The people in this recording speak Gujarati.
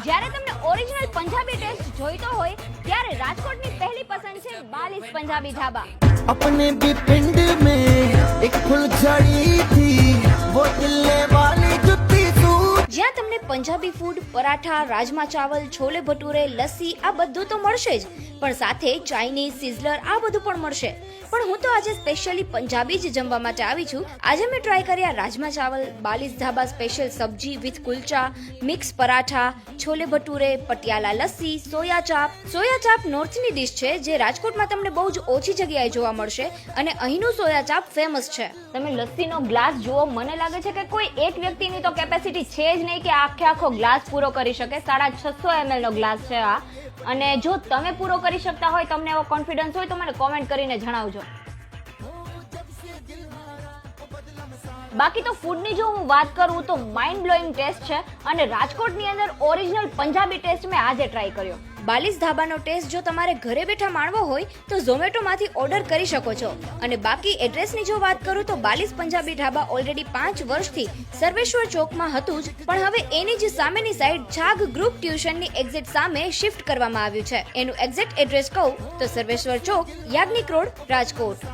જ્યારે તમને ઓરિજિનલ પંજાબી ટેસ્ટ જોઈતો હોય ત્યારે રાજકોટની પહેલી પસંદ છે બાલીસ પંજાબી ઢાબા। अपने भी पिंड में एक फुलझड़ी थी वो दिल्ले वाली जुत्ती सूट। જ્યાં તમને પંજાબી ફૂડ, પરાઠા, રાજમા ચાવલ, છોલે ભટુરે, લસ્સી આ બધું તો મળશે જ, પણ સાથે ચાઇનીઝ, સિઝલર આ બધું પણ મળશે। પણ હું તો આજે સ્પેશિયલી પંજાબી જ જમવા માટે આવી છું। આજે મેં ટ્રાય કર્યા રાજમા ચાવલ, બાલીસ ધાબા સ્પેશિયલ સબ્જી with kulcha, mix paratha, chole bhature, Patiala lassi, soya ચાપ। સોયા ચાપ નોર્થની ડિશ છે જે રાજકોટમાં તમને બહુ જ ઓછી જગ્યાએ જોવા મળશે અને અહીંનું સોયા ચાપ ફેમસ છે। તમે લસ્સીનો ગ્લાસ જુઓ, મને લાગે છે કે કોઈ એક વ્યક્તિની તો કેપેસિટી છે જ નહીં કે આખો ગ્લાસ પૂરો કરી શકે। 650 ml નો ગ્લાસ છે આ, અને જો તમે પૂરો કરી શકતા હોય, તમને એવો કોન્ફિડન્સ હોય તો મને કોમેન્ટ કરીને જણાવજો। બાકી તો ફૂડની જો હું વાત કરું તો માઇન્ડ બ્લોઈંગ ટેસ્ટ છે અને રાજકોટની અંદર ઓરિજિનલ પંજાબી ટેસ્ટ મેં આજે ટ્રાય કર્યો। બાલીસ ધાબાનો ટેસ્ટ જો તમારે ઘરે બેઠા માણવો હોય તો ઝોમેટોમાંથી ઓર્ડર કરી શકો છો। અને બાકી એડ્રેસની જો વાત કરું તો બાલીસ પંજાબી ઢાબા ઓલરેડી 5 વર્ષથી સર્વેશ્વર ચોકમાં હતું જ, પણ હવે એની જ સામેની સાઈડ છાગ ગ્રુપ ટ્યુશનની એક્ઝેક્ટ સામે શિફ્ટ કરવામાં આવ્યું છે। એનું એક્ઝેક્ટ એડ્રેસ કહું તો સર્વેશ્વર ચોક, યાજ્ઞિક રોડ, રાજકોટ।